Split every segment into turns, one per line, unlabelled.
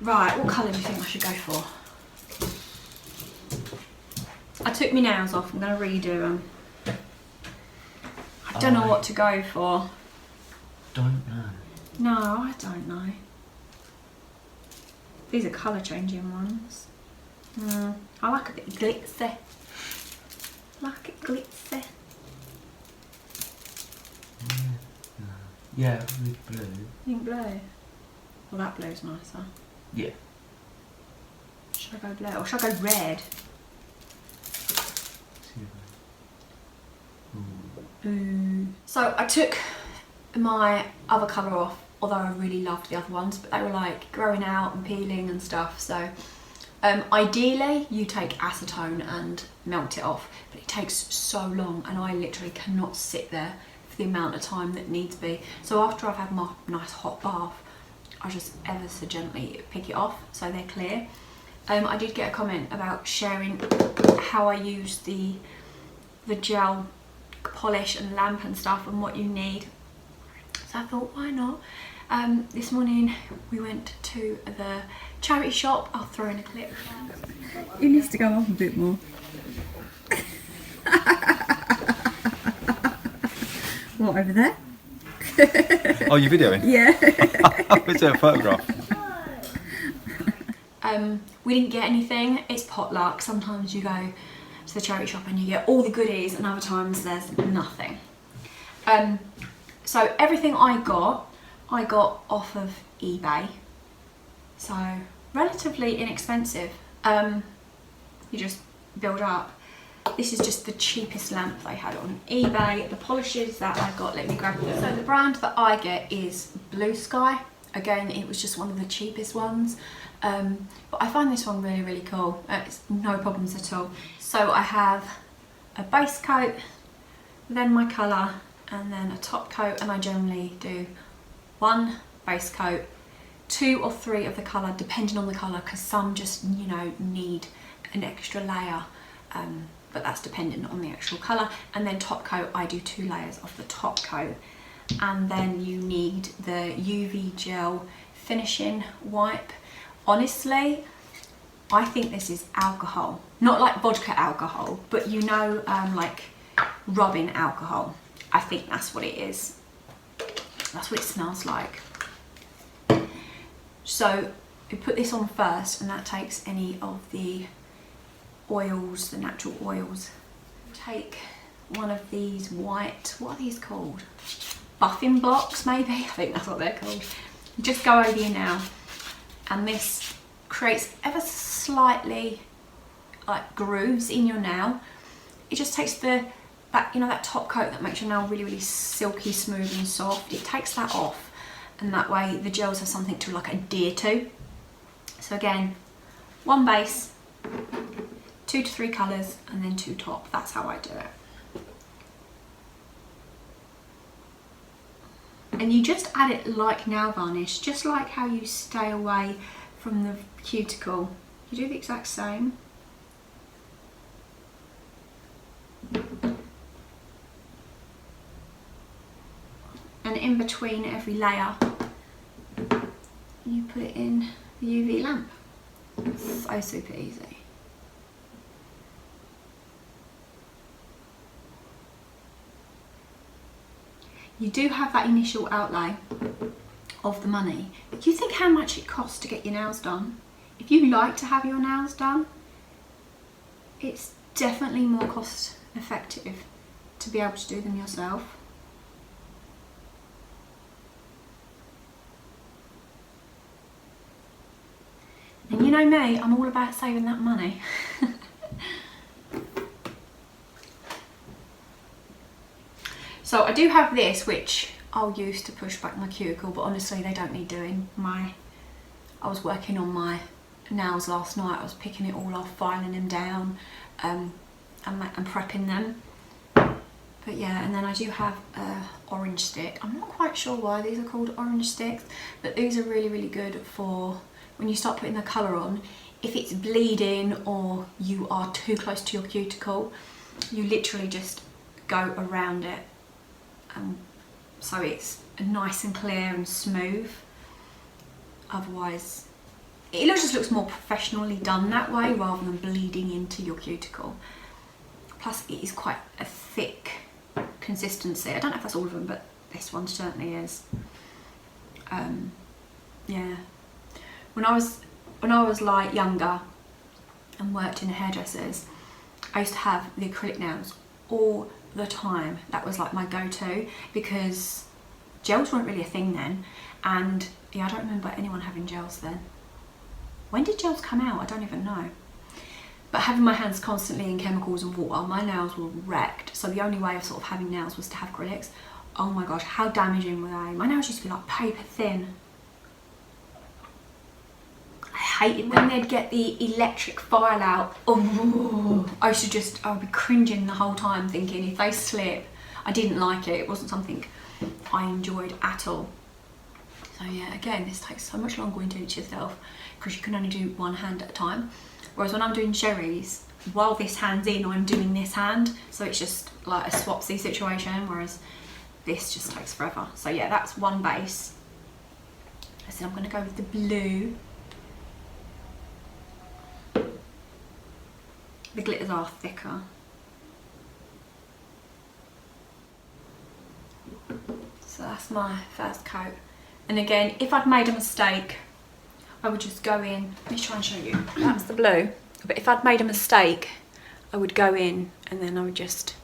Right, what colour do you think I should go for? I took my nails off, I'm going to redo them. I don't know what to go for.
Don't know.
No, I don't know. These are colour changing ones. I like a bit glitzy. Like it glitzy.
Yeah, with blue.
You think blue? Well, that blue's nicer.
Yeah.
Should I go blue or should I go red? Ooh. So I took my other colour off, although I really loved the other ones, but they were like growing out and peeling and stuff. So ideally you take acetone and melt it off, but it takes so long and I literally cannot sit there for the amount of time that needs to be. So after I've had my nice hot bath, I just ever so gently pick it off so they're clear. I did get a comment about sharing how I use the gel polish and lamp and stuff and what you need. So I thought, why not? This morning we went to the charity shop. I'll throw in a clip. It needs to go up a bit more. What, over there?
Oh, you're videoing?
Yeah.
It's a photograph.
We didn't get anything. It's potluck. Sometimes you go to the charity shop and you get all the goodies, and other times there's nothing. So everything I got off of eBay. So relatively inexpensive. You just build up. This is just the cheapest lamp they had on eBay. The polishes that I got, let me grab them. So the brand that I get is Blue Sky. Again, it was just one of the cheapest ones. But I find this one really, really cool. It's no problems at all. So I have a base coat, then my colour, and then a top coat, and I generally do one base coat, 2 or 3 of the colour, depending on the colour, because some just, you know, need an extra layer, but that's dependent on the actual colour. And then top coat, I do 2 layers of the top coat. And then you need the UV gel finishing wipe. Honestly, I think this is alcohol. Not like vodka alcohol, but you know, like rubbing alcohol. I think that's what it is. That's what it smells like. So you put this on first, and that takes any of the oils, the natural oils. Take one of these white, what are these called? Buffing blocks, maybe? I think that's what they're called. You just go over your nail, and this creates ever slightly like grooves in your nail. It just takes that, you know, that top coat that makes your nail really, really silky, smooth and soft. It takes that off, and that way the gels have something to like adhere to. So again, 1 base, 2 to 3 colours, and then 2 top. That's how I do it. And you just add it like nail varnish, just like how you stay away from the cuticle. You do the exact same. And in between every layer, you put it in the UV lamp. So super easy. You do have that initial outlay of the money, but you think how much it costs to get your nails done. If you like to have your nails done, it's definitely more cost effective to be able to do them yourself. And you know me, I'm all about saving that money. So I do have this, which I'll use to push back my cuticle, but honestly they don't need doing. I was working on my nails last night. I was picking it all off, filing them down, and prepping them. But yeah, and then I do have a orange stick. I'm not quite sure why these are called orange sticks, but these are really, really good for when you start putting the colour on. If it's bleeding or you are too close to your cuticle, you literally just go around it. So it's nice and clear and smooth. Otherwise it just looks more professionally done that way rather than bleeding into your cuticle. Plus it is quite a thick consistency. I don't know if that's all of them, but this one certainly is. Yeah. When I was like younger and worked in hairdressers, I used to have the acrylic nails all the time. That was like my go-to, because gels weren't really a thing then, and yeah, I don't remember anyone having gels then. When did gels come out? I don't even know. But having my hands constantly in chemicals and water, my nails were wrecked. So the only way of sort of having nails was to have acrylics. Oh my gosh, how damaging were they? My nails used to be like paper thin. I hated when they'd get the electric file out. Oh, I would be cringing the whole time thinking if they slip. I didn't like it. It wasn't something I enjoyed at all. So yeah, again, this takes so much longer when you do it yourself, because you can only do one hand at a time. Whereas when I'm doing Sherry's, while this hand's in, I'm doing this hand. So it's just like a swapsy situation, whereas this just takes forever. So yeah, that's one base. I said I'm going to go with the blue. The glitters are thicker. So that's my first coat. And again, if I'd made a mistake, I would just go in. Let me try and show you. That's the blue. But if I'd made a mistake, I would go in and then I would just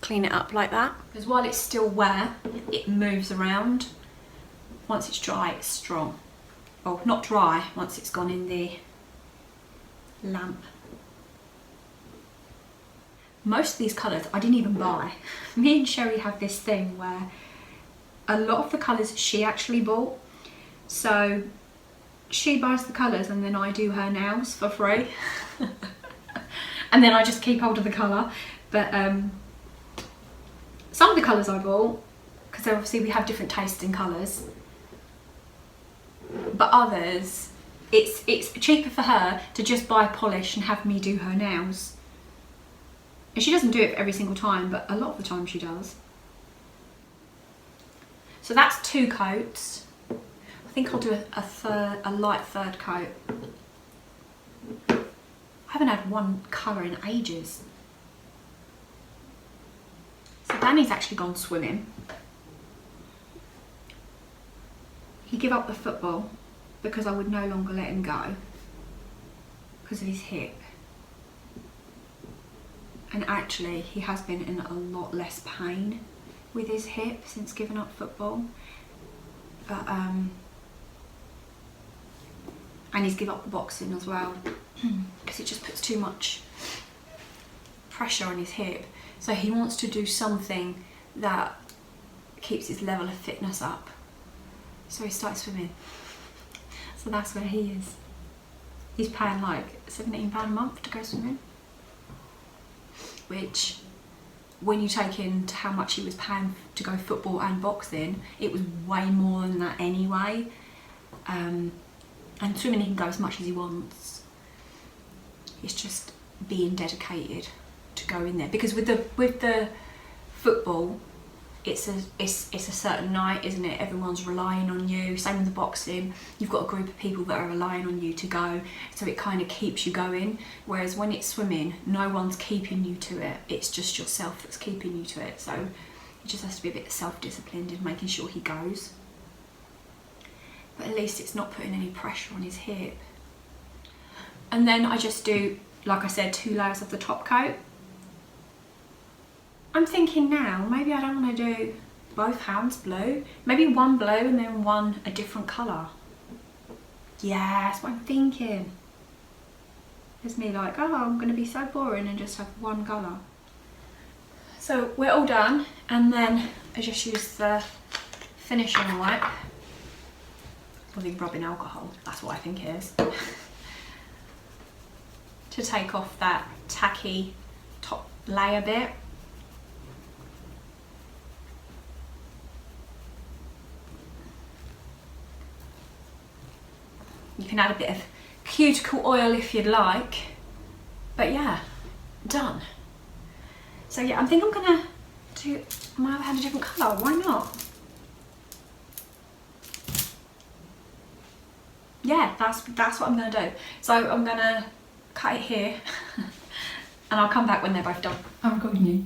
clean it up like that. Because while it's still wet, it moves around. Once it's dry, it's strong. Well, not dry, once it's gone in the lamp. Most of these colours I didn't even buy. Me and Sherry have this thing where a lot of the colours she actually bought. So she buys the colours and then I do her nails for free. And then I just keep hold of the colour. But some of the colours I bought, because obviously we have different tastes in colours. But others, it's cheaper for her to just buy polish and have me do her nails. And she doesn't do it every single time, but a lot of the time she does. So that's 2 coats. I think I'll do a light third coat. I haven't had one colour in ages. So Danny's actually gone swimming. He gave up the football because I would no longer let him go because of his hip. And actually he has been in a lot less pain with his hip since giving up football. But and he's given up the boxing as well because it just puts too much pressure on his hip. So he wants to do something that keeps his level of fitness up. So he started swimming. So that's where he is. He's paying like £17 a month to go swimming. Which, when you take into how much he was paying to go football and boxing, it was way more than that anyway. And swimming he can go as much as he wants. It's just being dedicated to go in there, because with the football, it's a certain night, isn't it? Everyone's relying on you. Same with the boxing, you've got a group of people that are relying on you to go, so it kind of keeps you going. Whereas when it's swimming, no one's keeping you to it, it's just yourself that's keeping you to it. So he just has to be a bit self-disciplined in making sure he goes. But at least it's not putting any pressure on his hip. And then I just do, like I said, 2 layers of the top coat. I'm thinking now, maybe I don't want to do both hands blue. Maybe one blue and then one a different colour. Yeah, that's what I'm thinking. It's me like, oh, I'm going to be so boring and just have one colour. So we're all done, and then I just use the finishing wipe. Or the rubbing alcohol, that's what I think it is. To take off that tacky top layer bit. You can add a bit of cuticle oil if you'd like, but yeah, done. So yeah, I think I'm gonna do my other hand a different colour, why not? yeah, that's what I'm gonna do. So I'm gonna cut it here and I'll come back when they're both done. I'm recording you.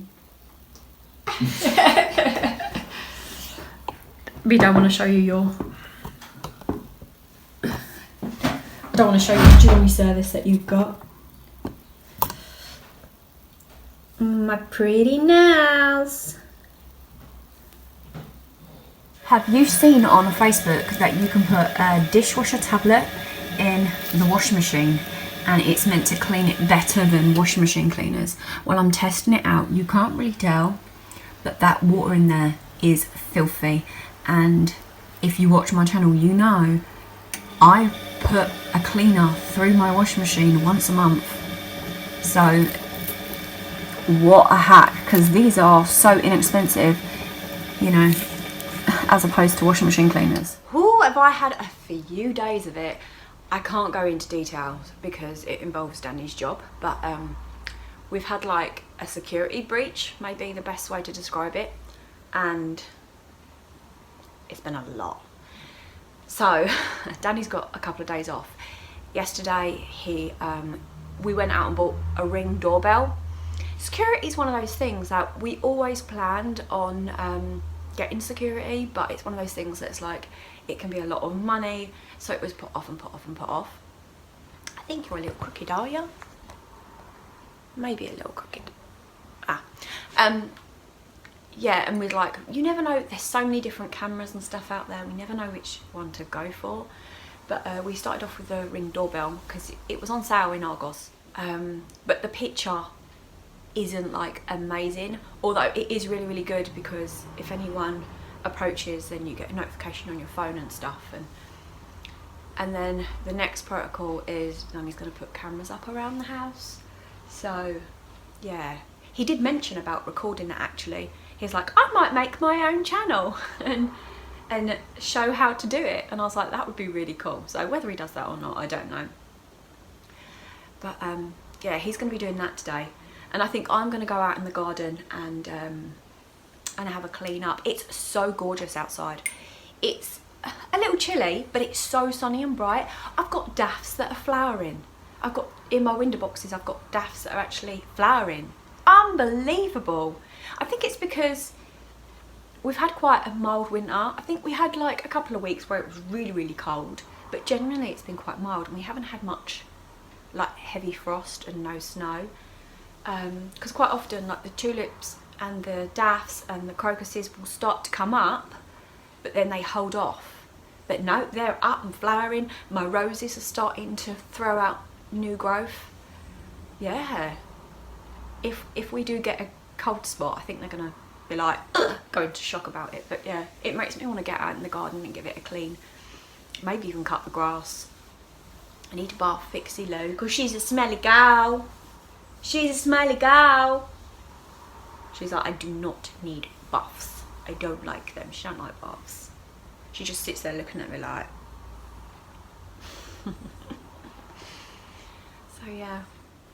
We don't want to show you your... don't want to show you the jewellery service that you've got. My pretty nails. Have you seen on Facebook that you can put a dishwasher tablet in the washing machine and it's meant to clean it better than washing machine cleaners? Well, I'm testing it out. You can't really tell, but that water in there is filthy. And if you watch my channel, you know I put a cleaner through my washing machine once a month. So what a hack, because these are so inexpensive, you know, as opposed to washing machine cleaners. Ooh, have I had a few days of it. I can't go into details because it involves Danny's job, but we've had like a security breach, maybe the best way to describe it, and it's been a lot. So Danny's got a couple of days off. Yesterday we went out and bought a Ring doorbell. Security is one of those things that we always planned on getting security, but it's one of those things that's like, it can be a lot of money, so it was put off and put off and put off. I think you're a little crooked, are you? Maybe a little crooked. Yeah, and we're like, you never know, there's so many different cameras and stuff out there, we never know which one to go for. But we started off with the Ring doorbell because it was on sale in Argos, but the picture isn't like amazing, although it is really, really good, because if anyone approaches then you get a notification on your phone and stuff. And then the next protocol is Danny's going to put cameras up around the house. So yeah, he did mention about recording it actually. He's like, I might make my own channel and show how to do it, and I was like, that would be really cool. So whether he does that or not, I don't know, but yeah, he's going to be doing that today. And I think I'm going to go out in the garden and have a clean up. It's so gorgeous outside. It's a little chilly, but it's so sunny and bright. I've got daffs that are flowering. I've got, in my window boxes, I've got daffs that are actually flowering. Unbelievable. I think it's because we've had quite a mild winter. I think we had like a couple of weeks where it was really, really cold, but generally it's been quite mild, and we haven't had much like heavy frost and no snow. Because quite often like the tulips and the daffs and the crocuses will start to come up, but then they hold off. But no, they're up and flowering. My roses are starting to throw out new growth. Yeah, if we do get a cold spot, I think they're gonna be like go into shock about it. But yeah, it makes me want to get out in the garden and give it a clean, maybe even cut the grass. I need to bath Fixie Lou because she's a smelly gal. She's a smelly gal. She's like, I do not need baths. I don't like them. She don't like baths. She just sits there looking at me like. So yeah.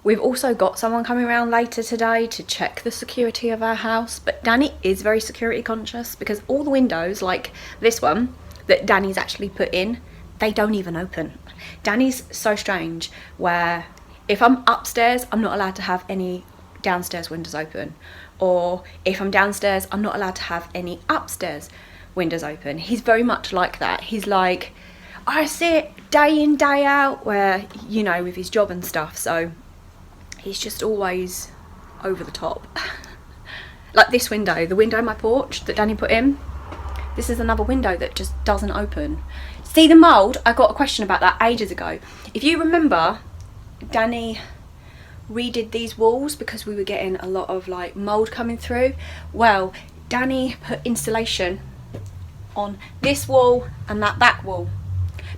We've also got someone coming around later today to check the security of our house, but Danny is very security conscious because all the windows, like this one that Danny's actually put in, they don't even open. Danny's so strange where if I'm upstairs, I'm not allowed to have any downstairs windows open, or if I'm downstairs, I'm not allowed to have any upstairs windows open. He's very much like that. He's like, I see it day in, day out, where, you know, with his job and stuff, so he's just always over the top. Like this window, the window on my porch that Danny put in, this is another window that just doesn't open. See the mould? I got a question about that ages ago. If you remember, Danny redid these walls because we were getting a lot of like mould coming through. Well, Danny put insulation on this wall and that back wall.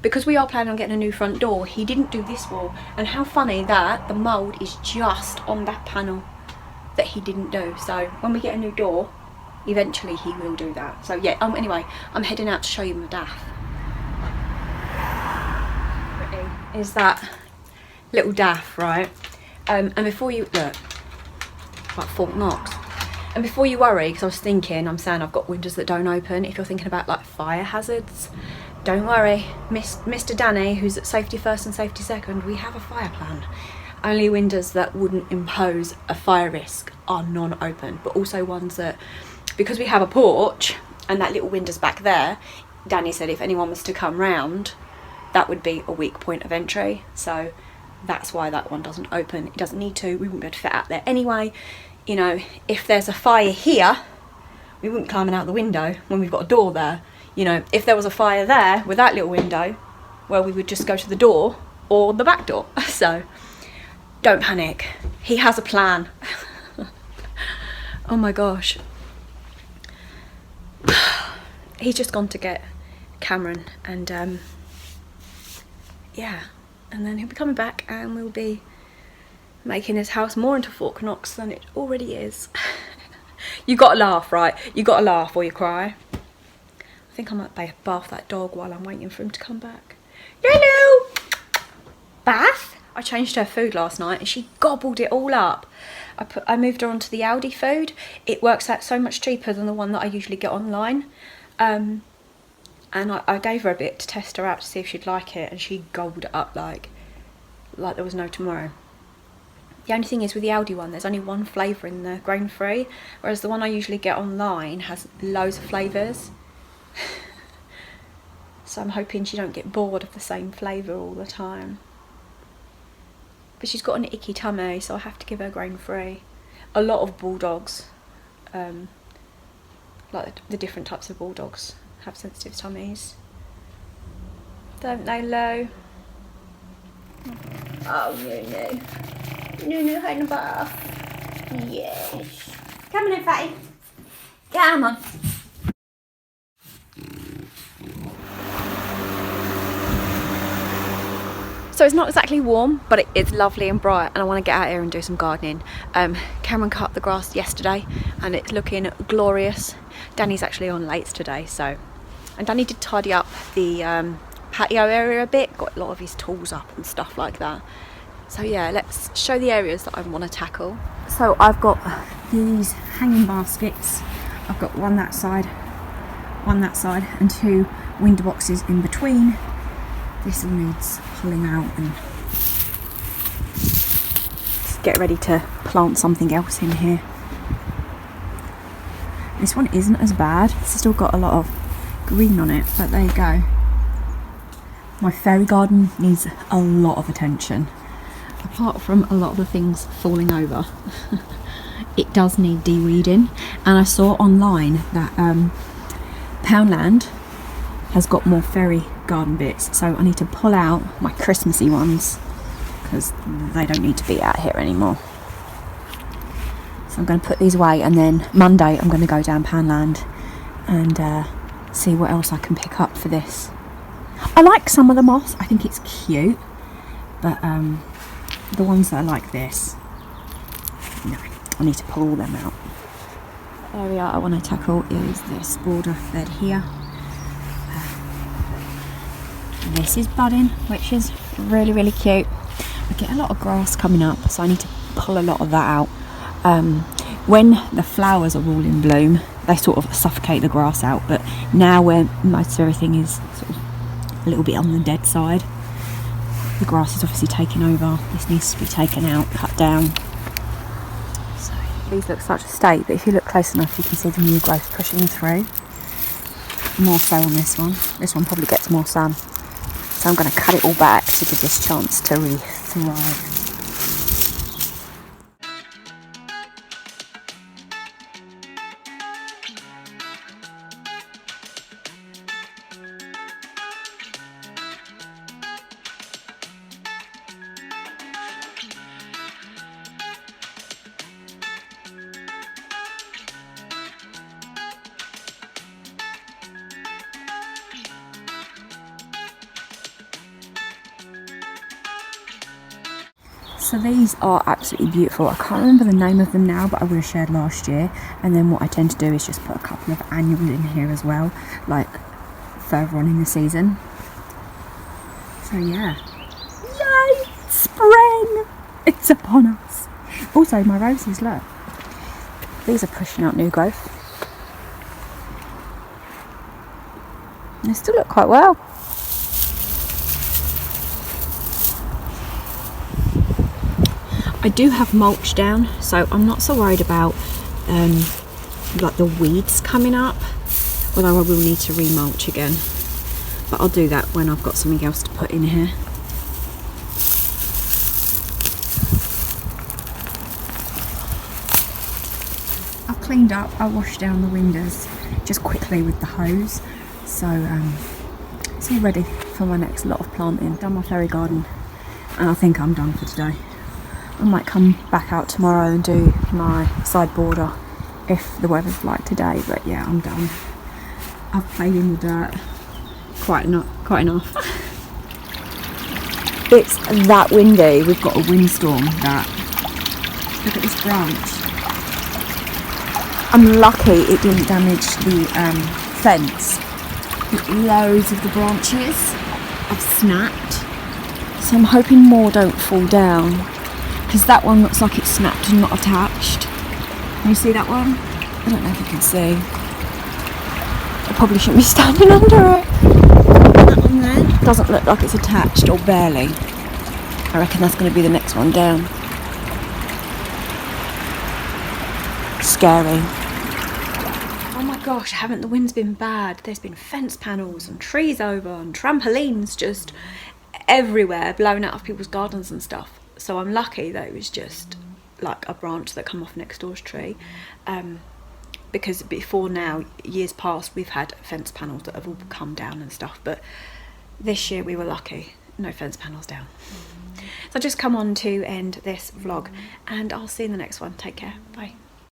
Because we are planning on getting a new front door, he didn't do this wall. And how funny that the mould is just on that panel that he didn't do. So when we get a new door, eventually he will do that. So yeah, anyway, I'm heading out to show you my daff. Pretty is that little daff, right? And before you, look, like Fort Knox. And before you worry, because I was thinking, I'm saying I've got windows that don't open. If you're thinking about like fire hazards, don't worry, Mr. Danny, who's at safety first and safety second, we have a fire plan. Only windows that wouldn't impose a fire risk are non-open, but also ones that, because we have a porch and that little window's back there, Danny said if anyone was to come round, that would be a weak point of entry. So that's why that one doesn't open. It doesn't need to. We wouldn't be able to fit out there anyway. You know, if there's a fire here, we wouldn't be climbing out the window when we've got a door there. You know, if there was a fire there with that little window, well, we would just go to the door or the back door. So don't panic. He has a plan. Oh my gosh. He's just gone to get Cameron and yeah, and then he'll be coming back and we'll be making his house more into Fort Knox than it already is. You gotta laugh, right? You gotta laugh or you cry. I think I might bath that dog while I'm waiting for him to come back. Lulu! Bath? I changed her food last night and she gobbled it all up. I moved her onto the Aldi food. It works out so much cheaper than the one that I usually get online. And I gave her a bit to test her out to see if she'd like it, and she gobbled it up like there was no tomorrow. The only thing is with the Aldi one, there's only one flavour in the grain-free, whereas the one I usually get online has loads of flavours. So I'm hoping she don't get bored of the same flavour all the time. But she's got an icky tummy, so I have to give her grain-free. A lot of bulldogs, like the different types of bulldogs, have sensitive tummies. Don't they, Lo? Oh, Nunu. Nunu had a bath. Yes. Come on in, Fatty. Come on. So it's not exactly warm, but it's lovely and bright, and I want to get out here and do some gardening. Cameron cut the grass yesterday and it's looking glorious. Danny's actually on late today, so, and Danny did tidy up the patio area a bit, got a lot of his tools up and stuff like that. So yeah, let's show the areas that I want to tackle. So I've got these hanging baskets. I've got one that side, and two window boxes in between. This all needs pulling out and just get ready to plant something else in here. This one isn't as bad. It's still got a lot of green on it, but there you go. My fairy garden needs a lot of attention. Apart from a lot of the things falling over, it does need de-weeding. And I saw online that Poundland has got more fairy garden bits, so I need to pull out my Christmassy ones because they don't need to be out here anymore. So I'm going to put these away, and then Monday I'm going to go down Poundland and see what else I can pick up for this. I like some of the moss, I think it's cute, but the ones that are like this, no, I need to pull all them out. The area I want to tackle is this border bed here. This is budding, which is really, really cute. I get a lot of grass coming up, so I need to pull a lot of that out. When the flowers are all in bloom, they sort of suffocate the grass out, but now where most of everything is sort of a little bit on the dead side, the grass is obviously taken over. This needs to be taken out, cut down. So these look such a state, but if you look close enough you can see the new growth pushing through. More so on this one. This one probably gets more sun. So I'm going to cut it all back to give this chance to really thrive. So these are absolutely beautiful. I can't remember the name of them now, but I would have shared last year. And then what I tend to do is just put a couple of annuals in here as well, like further on in the season. So yeah. Yay! Spring! It's upon us. Also, my roses, look. These are pushing out new growth. They still look quite well. I do have mulch down, so I'm not so worried about like the weeds coming up, although I will need to remulch again, but I'll do that when I've got something else to put in here. I've cleaned up, I washed down the windows just quickly with the hose, so it's all ready for my next lot of planting. Done my fairy garden, and I think I'm done for today. I might come back out tomorrow and do my side border if the weather's like today, but yeah, I'm done. I've played in the dirt quite enough. It's that windy, we've got a windstorm. Look at this branch. I'm lucky it didn't damage the fence. Loads of the branches have snapped, so I'm hoping more don't fall down, because that one looks like it's snapped and not attached. Can you see that one? I don't know if you can see. I probably shouldn't be standing under it. That one there doesn't look like it's attached, or barely. I reckon that's going to be the next one down. Scary. Oh my gosh, haven't the winds been bad? There's been fence panels and trees over and trampolines just everywhere, blowing out of people's gardens and stuff. So I'm lucky that it was just like a branch that come off next door's tree, because before now, years past, we've had fence panels that have all come down and stuff, but this year we were lucky, no fence panels down. So I'll just come on to end this vlog, and I'll see you in the next one. Take care, bye.